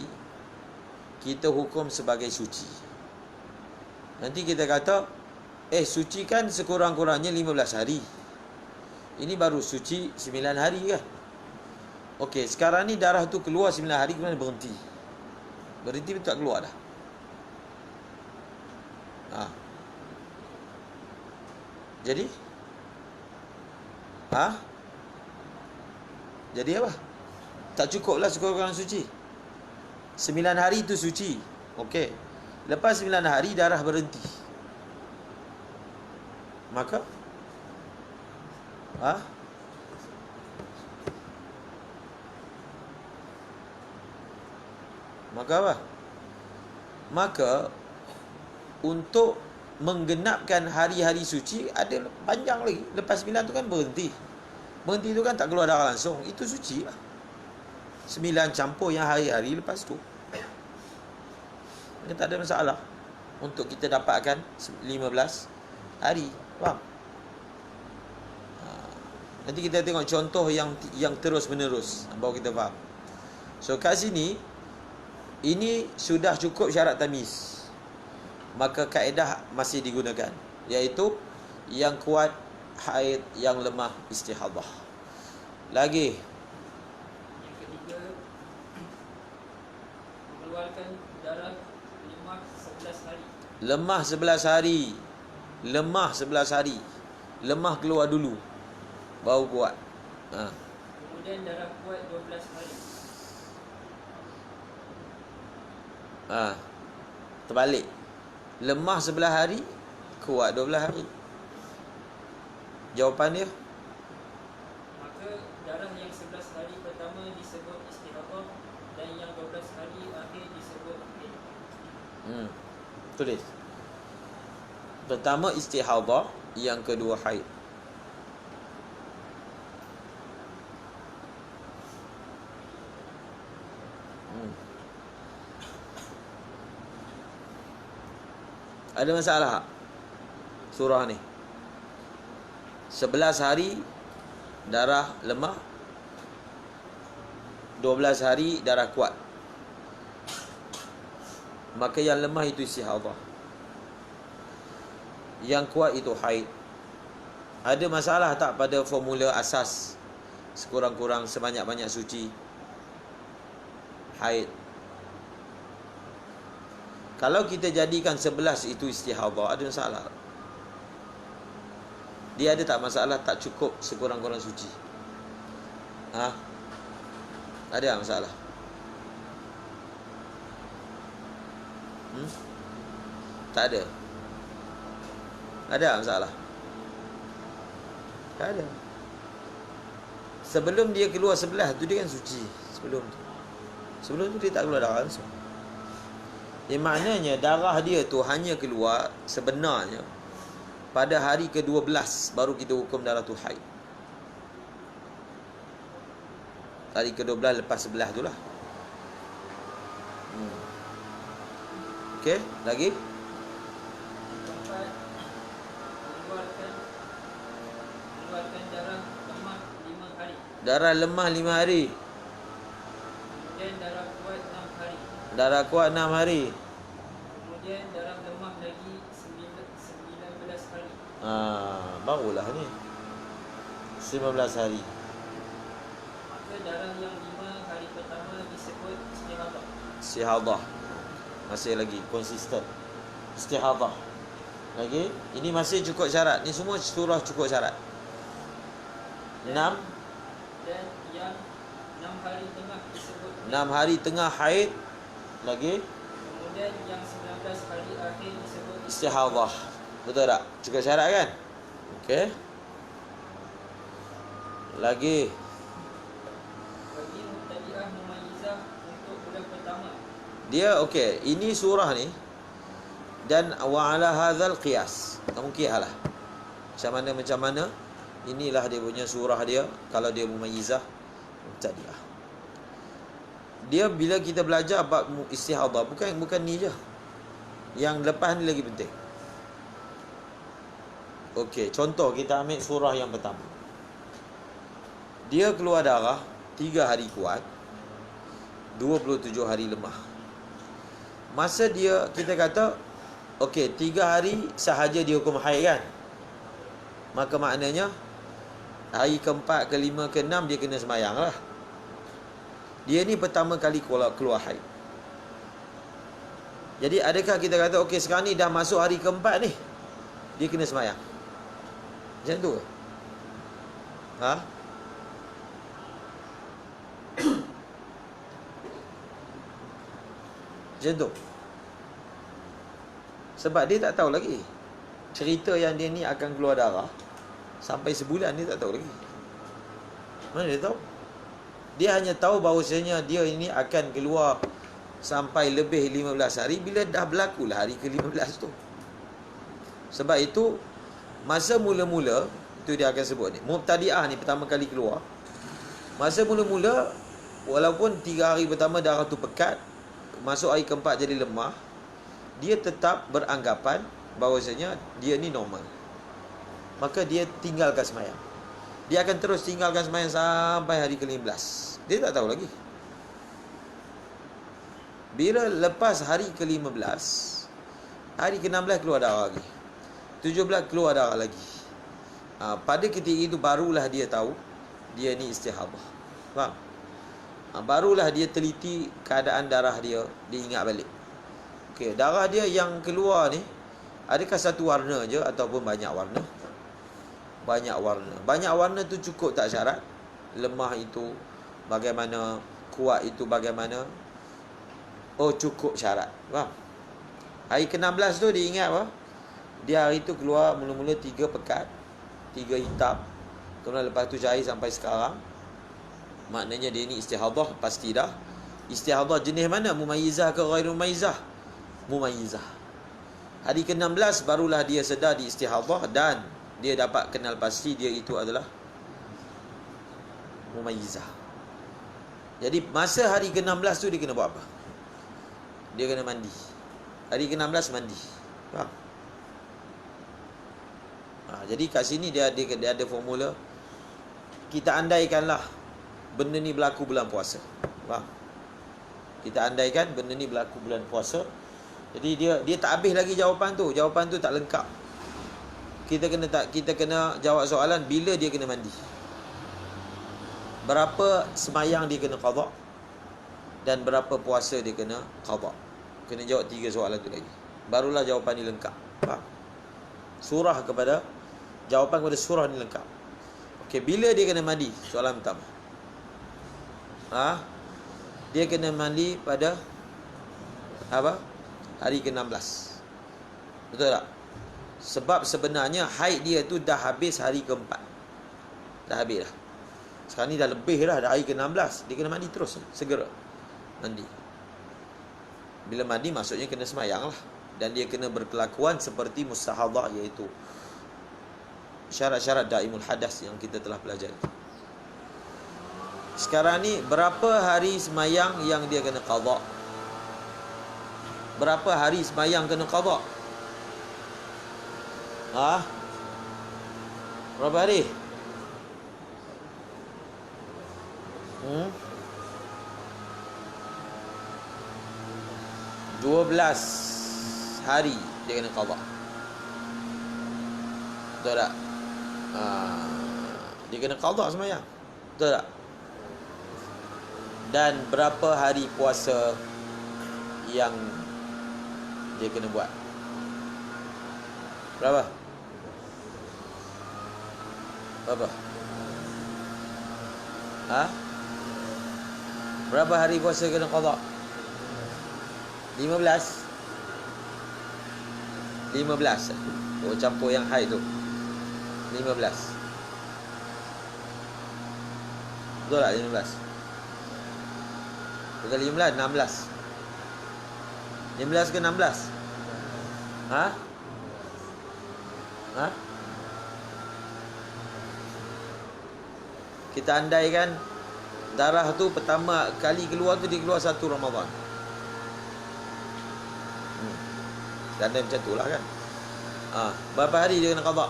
S1: kita hukum sebagai suci. Nanti kita kata, suci kan sekurang-kurangnya 15 hari. Ini baru suci 9 hari kan? Okey, sekarang ni darah tu keluar 9 hari, kemudian berhenti. Berhenti betul tak keluar dah. Jadi Jadi apa? Tak cukup lah sekurang-kurang suci. 9 hari tu suci. Okey. Lepas 9 hari darah berhenti. Maka Maka apa? Maka untuk menggenapkan hari-hari suci ada panjang lagi. Lepas 9 tu kan berhenti. Berhenti tu kan tak keluar darah langsung. Itu suci lah. 9 campur yang hari-hari lepas tu. Ini tak ada masalah. Untuk kita dapatkan 15 hari. Faham? Nanti kita tengok contoh yang terus menerus, baru kita faham. So kat sini, ini sudah cukup syarat tamyiz. Maka kaedah masih digunakan, iaitu yang kuat haid, yang lemah istihadah. Lagi
S2: Yang ketiga, mengeluarkan darah lemah 11 hari.
S1: lemah 11 hari. Lemah 11 hari. Lemah keluar dulu, baru kuat.
S2: Kemudian darah kuat 12 hari.
S1: Terbalik. Lemah 11 hari, kuat 12 hari. Jawapan dia,
S2: Maka darah yang 11 hari pertama disebut istihadah dan yang 12 hari akhir disebut haid.
S1: Tulis. Pertama istihadah, yang kedua haid. Ada masalah tak surah ni? 11 hari darah lemah, 12 hari darah kuat. Maka yang lemah itu istihadah, yang kuat itu haid. Ada masalah tak pada formula asas? Sekurang-kurang sebanyak-banyak suci haid. Kalau kita jadikan 11 itu istihadah, ada masalah? Dia ada tak masalah tak cukup sekurang-kurang suci? Ada masalah? Tak ada. Ada masalah? Tak ada. Sebelum dia keluar 11 tu dia kan suci. Sebelum tu dia tak keluar darah langsung. Maknanya darah dia tu hanya keluar sebenarnya pada hari ke-12 baru kita hukum darah tu haid. Hari ke-12 lepas 11 tu lah. Okey, lagi?
S2: Keempat, mengeluarkan darah lemah 5 hari.
S1: Darah lemah 5 hari.
S2: Kemudian darah kuat 6 hari.
S1: Darah kuat 6 hari.
S2: Kemudian darah lemah lagi 19 hari.
S1: Barulah ni 19 hari.
S2: Maka darah yang 5 hari pertama disebut istihadah.
S1: Istihadah. Masih lagi konsisten. Istihadah. Lagi, ini masih cukup syarat. Ni semua surah cukup syarat. 6.
S2: Dan yang 6 hari tengah disebut
S1: 6 hari tengah haid. Lagi,
S2: kemudian yang 19 hari akhir disebut
S1: istihadah. Betul tak? Cukup syarat kan? Okey. Lagi,
S2: bagi mubtadi'ah mumayyizah untuk bulan pertama.
S1: dia okey, ini surah ni dan wa ala hadzal qiyas. Kamu kira lah. Macam mana inilah dia punya surah dia kalau dia mumayyizah mubtadi'ah. Dia bila kita belajar bab istihadah, bukan ni je. Yang lepas ni lagi penting. Okey, contoh kita ambil surah yang pertama. Dia keluar darah 3 hari kuat, 27 hari lemah. Masa dia, kita kata okey, 3 hari sahaja dia hukum haid kan? Maka maknanya hari keempat, kelima, keenam dia kena sembahyang lah. Dia ni pertama kali keluar haid. Jadi adakah kita kata okey sekarang ni dah masuk hari keempat ni, dia kena sembahyang? Macam tu ke? Macam tu? Sebab dia tak tahu lagi. Cerita yang dia ni akan keluar darah sampai sebulan dia tak tahu lagi. Mana dia tahu? Dia hanya tahu bahawasanya dia ini akan keluar sampai lebih 15 hari bila dah berlakulah hari ke-15 tu. Sebab itu masa mula-mula, itu dia akan sebut ni, mubtadi'ah ni pertama kali keluar. Masa mula-mula, walaupun 3 hari pertama darah tu pekat, masuk hari keempat jadi lemah, dia tetap beranggapan bahawasanya dia ni normal. Maka dia tinggalkan sembahyang. Dia akan terus tinggalkan sembahyang sampai hari ke-15. Dia tak tahu lagi. Bila lepas hari ke-15, hari ke-16 keluar darah lagi, 17 keluar darah lagi. Pada ketika itu barulah dia tahu dia ni istihadah. Faham? Barulah dia teliti keadaan darah dia, dia ingat balik. Okey, darah dia yang keluar ni adakah satu warna je ataupun banyak warna? Banyak warna. Banyak warna tu cukup tak syarat? Lemah itu bagaimana, kuat itu bagaimana? Oh, cukup syarat. Faham? Hari ke-16 tu dia ingat apa? Dia hari tu keluar mula-mula 3 pekat, 3 hitam. Kemudian lepas tu cair sampai sekarang. Maknanya dia ni istihadah, pasti dah. Istihadah jenis mana? Mumayyizah ke ghairu mumayyizah? Mumayyizah. Hari ke-16 barulah dia sedar di istihadah dan dia dapat kenal pasti dia itu adalah mumayyizah. Jadi masa hari ke-16 tu dia kena buat apa? Dia kena mandi. Hari ke-16 mandi. Faham? Jadi kat sini dia ada formula. Kita andaikanlah benda ni berlaku bulan puasa. Faham? Kita andaikan benda ni berlaku bulan puasa. Jadi dia tak habis lagi jawapan tu. Jawapan tu tak lengkap. Kita kena jawab soalan bila dia kena mandi. Berapa semayang dia kena qada dan berapa puasa dia kena qada. Kena jawab 3 soalan tu lagi. Barulah jawapan ni lengkap. Faham? Jawapan kepada surah ni lengkap. Okey, bila dia kena mandi? Soalan pertama. Dia kena mandi pada apa? Hari ke-16. Betul tak? Sebab sebenarnya haid dia tu dah habis hari ke-4. Dah habis dah. Sekarang ni dah lebih dah hari ke-16. Dia kena mandi terus, segera mandi. Bila mandi maksudnya kena semayang lah. Dan dia kena berkelakuan seperti mustahadah, iaitu syarat-syarat daimul hadas yang kita telah pelajari. Sekarang ni berapa hari semayang yang dia kena qada? Berapa hari semayang kena qada? Berapa hari? 12 hari dia kena qada. Betul tak? Dia kena qada semayang. Betul tak? Dan berapa hari puasa yang dia kena buat? Berapa? Berapa hari puasa kena qada? 15. Oh, campur yang haid tu 15. Betul tak 15? Bukan 15, 16. 15 ke 16? Kita andaikan darah tu pertama kali keluar tu dia keluar 1 Ramadan. Dan macam tu lah kan. Berapa hari dia kena qada?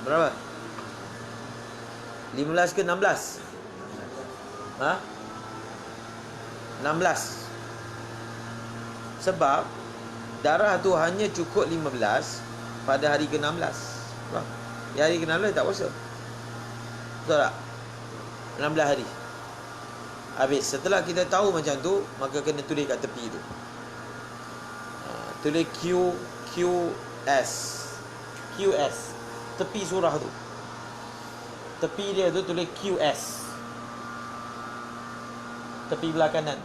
S1: Berapa? 15 ke 16? 16. Sebab darah tu hanya cukup 15 pada hari ke-16. Ya, hari ke-16 tak puasa. Betul tak? 16 hari. Habis. Setelah kita tahu macam tu, maka kena tulis kat tepi tu. Tulis QS. Tepi surah tu. Tepi dia tu tulis QS. tepi belah kanan.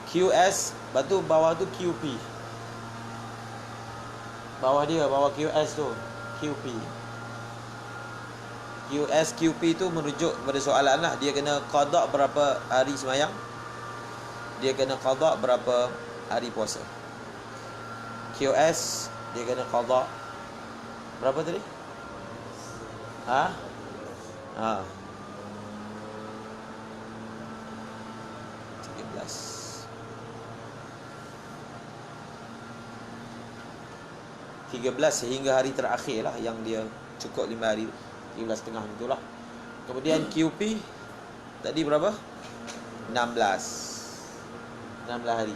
S1: QS, lepas tu bawah tu QP. Bawah dia, bawah QS tu QP. QS QP tu merujuk kepada soalan lah. Dia kena qada berapa hari semayang, dia kena qada berapa hari puasa. QS dia kena qada berapa tadi? Ha? 13 sehingga hari terakhir lah, yang dia cukup 5 hari, 13.5 itulah. Kemudian QP tadi berapa? 16 hari.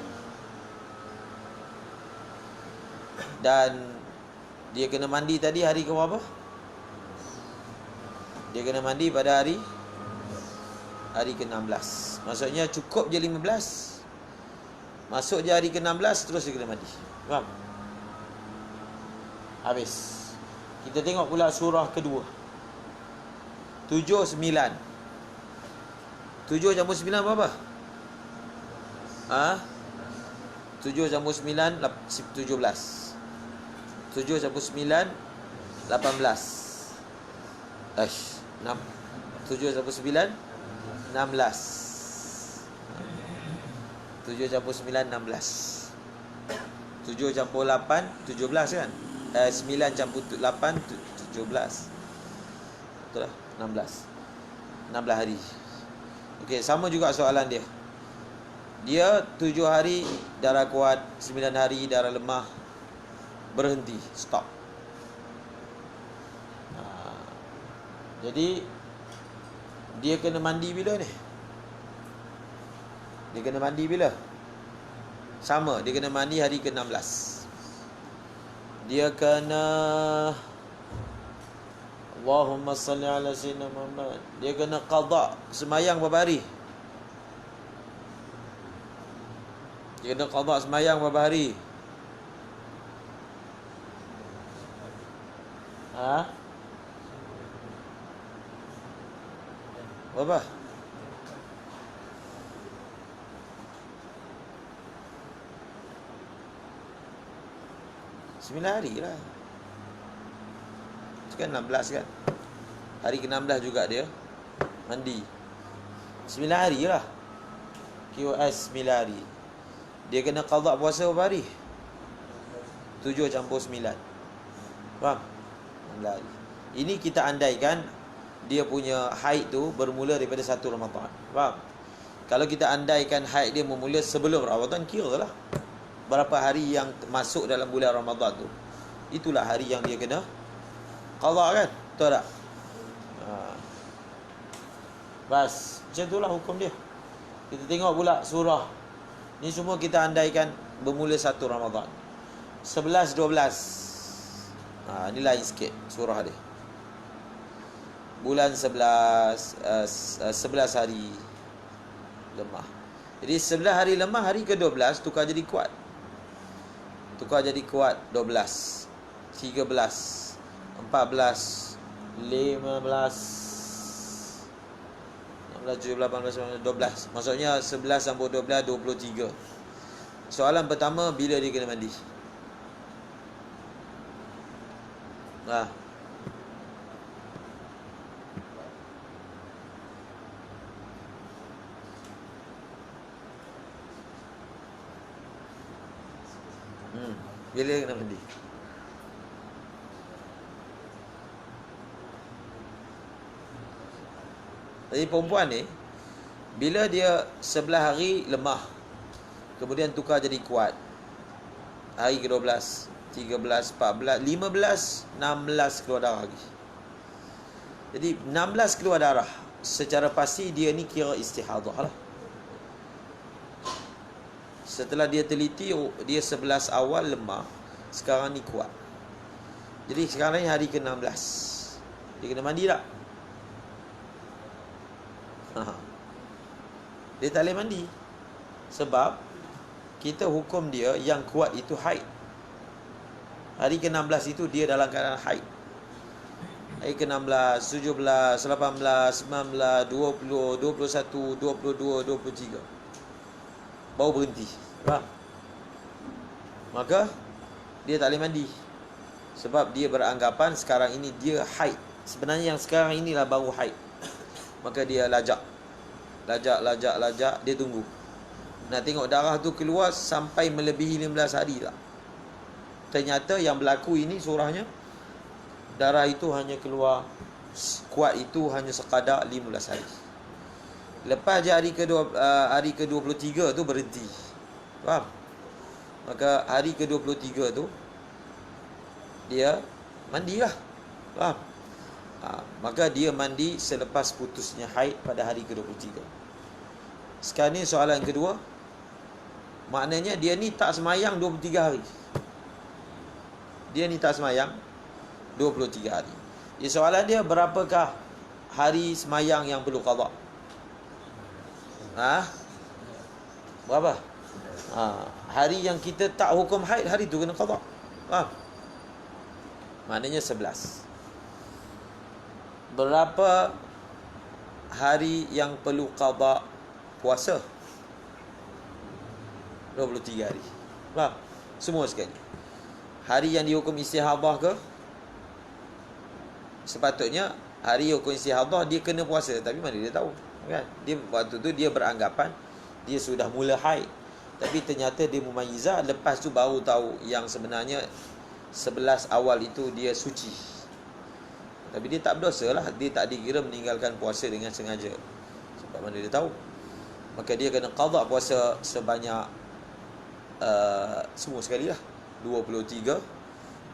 S1: Dan dia kena mandi tadi hari ke berapa? Dia kena mandi pada hari ke-16. Maksudnya cukup je 15, masuk je hari ke-16, terus dia kena mandi. Faham? Habis. Kita tengok pula surah kedua. 7, 9. 7 campur 9 berapa? 7 campur 9 17. 7 campur 9 18. 7 campur 9 16. 7 campur 9 16. 7 campur 8 17 kan? 9 campur 8 17. Betul lah, 16 hari. Okey, sama juga soalan dia. Dia 7 hari darah kuat, 9 hari darah lemah, berhenti, stop. Jadi dia kena mandi bila ni? Dia kena mandi bila? Sama, dia kena mandi hari ke-16. Dia kena, Allahumma salli ala sayyidina Muhammad, dia kena qada semayang berapa hari? Dia kena qada semayang berapa hari? Berapa? Sembilan hari lah. Itu kan 16 kan? Hari ke-16 juga dia mandi. 9 hari lah. QS 9 hari. Dia kena qada puasa berapa hari? 7 campur 9. Faham? 16 hari. Ini kita andaikan dia punya haid tu bermula daripada 1 Ramadan. Faham? Kalau kita andaikan haid dia bermula sebelum Ramadan, kira lah berapa hari yang masuk dalam bulan Ramadan tu, itulah hari yang dia kena qada kan? Betul tak? Bas, macam itulah hukum dia. Kita tengok pula surah. Ni semua kita andaikan bermula 1 Ramadan. 11, 12. Ni lain sikit surah dia. Bulan 11, 11 hari lemah. Jadi 11 hari lemah, hari ke-12 tukar jadi kuat. Tukar jadi kuat 12, 13, 14, 15, 16, 17, 18, 12. Maksudnya 11 campur 12, 23. Soalan pertama, bila dia kena mandi? Bila dia kena mandi? Jadi perempuan ni, bila dia 11 hari lemah, kemudian tukar jadi kuat, hari ke-12, 13, 14, 15, 16 keluar darah lagi. Jadi 16 keluar darah, secara pasti dia ni kira istihadah lah. Setelah dia teliti, dia 11 awal lemah, sekarang ni kuat. Jadi sekarang ni hari ke-16. Dia kena mandi tak? Dia tak boleh mandi. Sebab kita hukum dia yang kuat itu haid. Hari ke-16 itu dia dalam keadaan haid. hari ke-16, 17, 18, 19, 20, 21, 22, 23. Baru berhenti. Faham? Maka dia tak boleh mandi. Sebab dia beranggapan sekarang ini dia haid. Sebenarnya yang sekarang inilah baru haid. Maka dia lajak, dia tunggu. Nak tengok darah tu keluar sampai melebihi 15 hari tak. Ternyata yang berlaku ini surahnya, darah itu hanya keluar, kuat itu hanya sekadar 15 hari. Lepas je hari ke-23 tu berhenti. Faham? Maka hari ke-23 tu dia mandilah. Faham? Maka dia mandi selepas putusnya haid pada hari ke-23. Sekarang ni soalan kedua. Maknanya dia ni tak semayang 23 hari. Dia ni tak semayang 23 hari. Jadi soalan dia, berapakah hari semayang yang perlu qada? Berapa? Hari yang kita tak hukum haid, hari tu kena qada. Faham? Maknanya 11. Berapa hari yang perlu qada puasa? 23 hari. Faham? Semua sekali. Hari yang dihukum istihadah ke? Sepatutnya hari hukum istihadah dia kena puasa, tapi mana dia tahu, kan? Dia waktu tu dia beranggapan dia sudah mula haid. Tapi ternyata dia mumayyizah, lepas tu baru tahu yang sebenarnya 11 awal itu dia suci. Tapi dia tak berdosa lah, dia tak dikira meninggalkan puasa dengan sengaja. Sebab mana dia tahu. Maka dia kena qada puasa sebanyak semua sekali lah, 23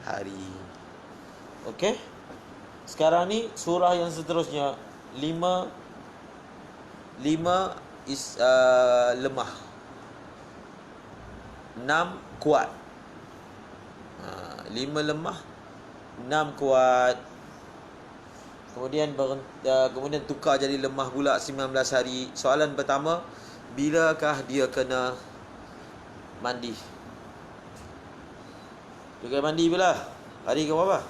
S1: hari. Okey. Sekarang ni surah yang seterusnya, 5 lemah, 6 kuat. 5 lemah, 6 kuat. Kemudian tukar jadi lemah pula 19 hari. Soalan pertama, bilakah dia kena mandi? Dia kena mandi bila? Hari ke berapa?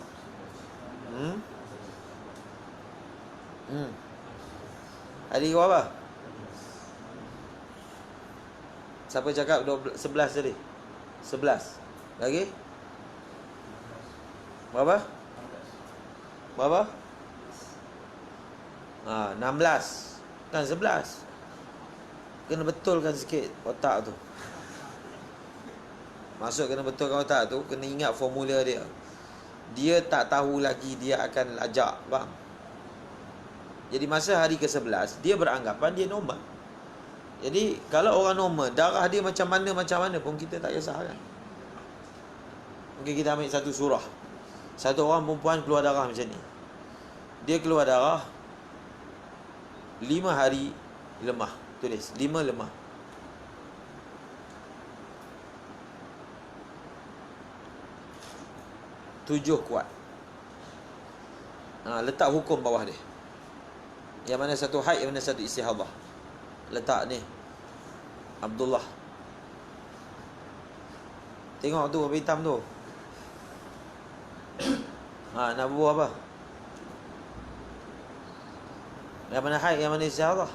S1: Hari ke berapa? Siapa cakap 11 tadi? 11. Lagi? Berapa? 16. Kan 11. Kena betulkan sikit otak tu. Maksud kena betulkan otak tu, kena ingat formula dia. Dia tak tahu lagi dia akan lajak, faham? Jadi masa hari ke-11 dia beranggapan dia normal. Jadi kalau orang normal, darah dia macam mana pun kita tak kisah, kan? Mungkin kita ambil satu surah. Satu orang perempuan keluar darah macam ni. Dia keluar darah 5 hari lemah. Tulis 5 lemah. Tujuh kuat. Letak hukum bawah dia. Yang mana satu haid, yang mana satu istihadah. Letak ni Abdullah. Tengok tu apa hitam tu. Nak buat apa? Yang mana haid, yang mana istihadah?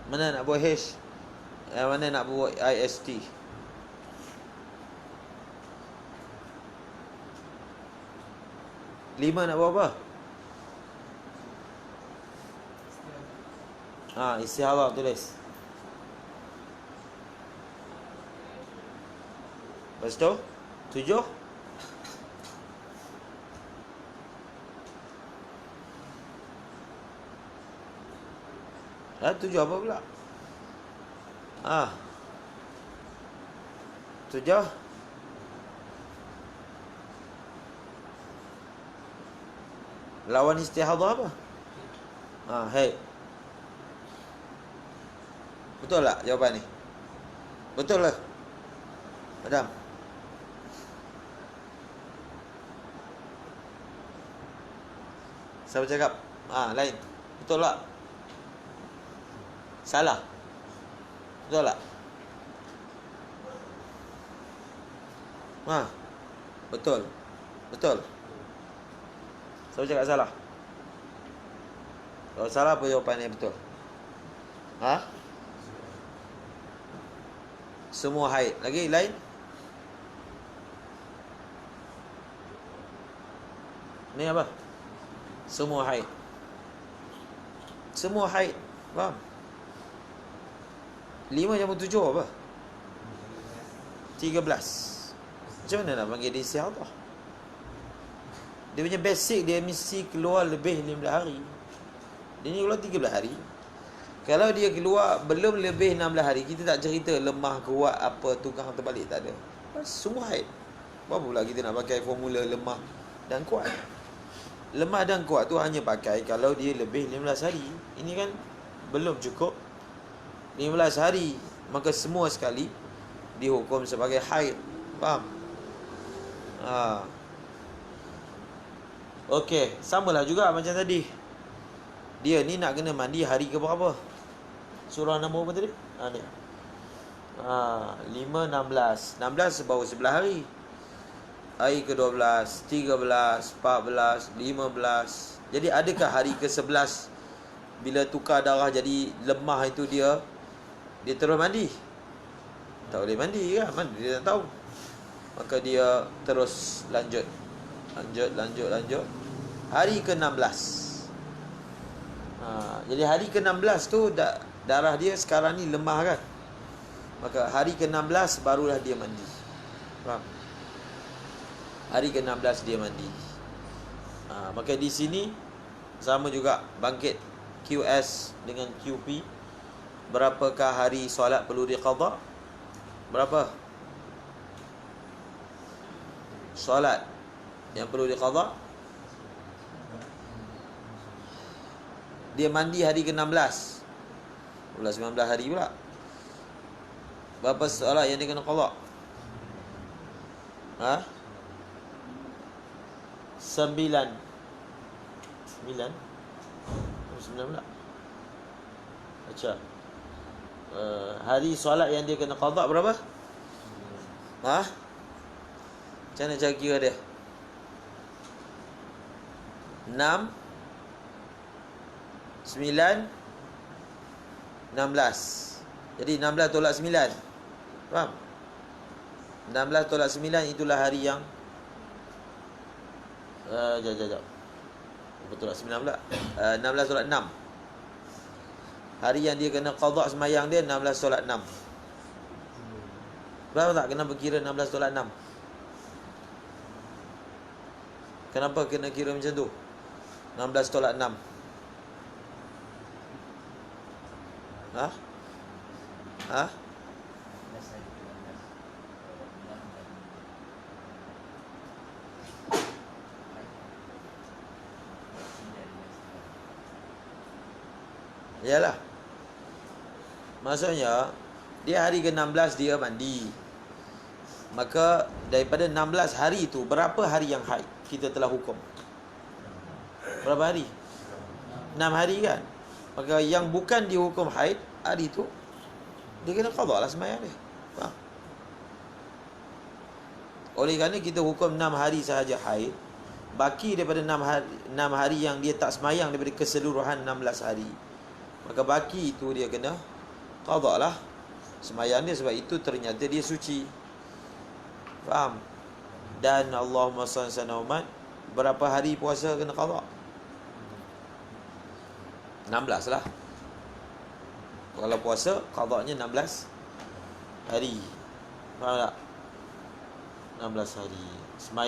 S1: Mana nak buat H? Yang mana nak buat IST? Lima nak buat apa? Istihadah tulis. Lepas tu 7. Tujuh apa pula? 7. Lawan istihadah apa? Haid. Betul tak jawapan ni? Betul lah, Adam? Siapa cakap? Lain. Betul tak? Salah? Betul tak? Betul. Betul. Saya cakap salah. Kalau salah apa jawapannya betul? Ha? Semua haid. Lagi lain? Ni apa? Semua haid. Semua haid. Faham? 5 jam 7 apa? 13. Macam mana nak panggil dia istihadah? Dia punya basic dia mesti keluar lebih 15 hari. Dia ni keluar 13 hari. Kalau dia keluar belum lebih 16 hari, kita tak cerita lemah, kuat, apa, tukang terbalik, tak ada. Semua haid. Apa pula kita nak pakai formula lemah dan kuat? Lemah dan kuat tu hanya pakai kalau dia lebih 15 hari. Ini kan belum cukup 15 hari. Maka semua sekali dihukum sebagai haid. Faham? Okey, samalah juga macam tadi. Dia ni nak kena mandi hari ke berapa? Surah nombor apa tadi? Ni. 5, 16. 16 baru 11 hari. Hari ke-12, 13, 14, 15. Jadi adakah hari ke-11 bila tukar darah jadi lemah itu dia terus mandi? Tak boleh mandi kan? Mana dia tak tahu. Maka dia terus lanjut. Hari ke-16. Jadi hari ke-16 tu darah dia sekarang ni lemah kan? Maka hari ke-16 barulah dia mandi. Faham? Hari ke-16 dia mandi. Maka di sini sama juga bangkit QS dengan QP. Berapakah hari solat perlu diqadha? Berapa? Solat yang perlu diqadha? Dia mandi hari ke-16. Pula 19 hari pula. Berapa solat yang dia kena qadha? 9 pula. Baca. Hari solat yang dia kena qadha berapa? Macam mana cara kira dia? 6 9 16. Jadi 16 tolak 9. Faham? 16 tolak 9 itulah hari yang Sekejap. Betul tak 9 pula? 16 tolak 6. Hari yang dia kena qadha semayang dia 16 tolak 6. Berapa tak kenapa kira 16 tolak 6? Kenapa kena kira macam tu? 16 tolak 6. Yalah. Maksudnya dia hari ke-16 dia mandi. Maka daripada 16 hari itu berapa hari yang haid kita telah hukum? Berapa hari? 6 hari kan? Maka yang bukan dihukum haid hari itu dia kena qadha lah sembahyang dia. Faham? Oleh kerana kita hukum 6 hari sahaja haid, baki daripada 6 hari yang dia tak sembahyang daripada keseluruhan 16 hari. Maka baki itu dia kena qadha lah sembahyang dia, sebab itu ternyata dia suci. Faham? Dan Allahumma salli ala Muhammad, berapa hari puasa kena qadha? 16 lah. Kalau puasa qadhanya 16 hari. Faham tak? 16 hari. Sembahyang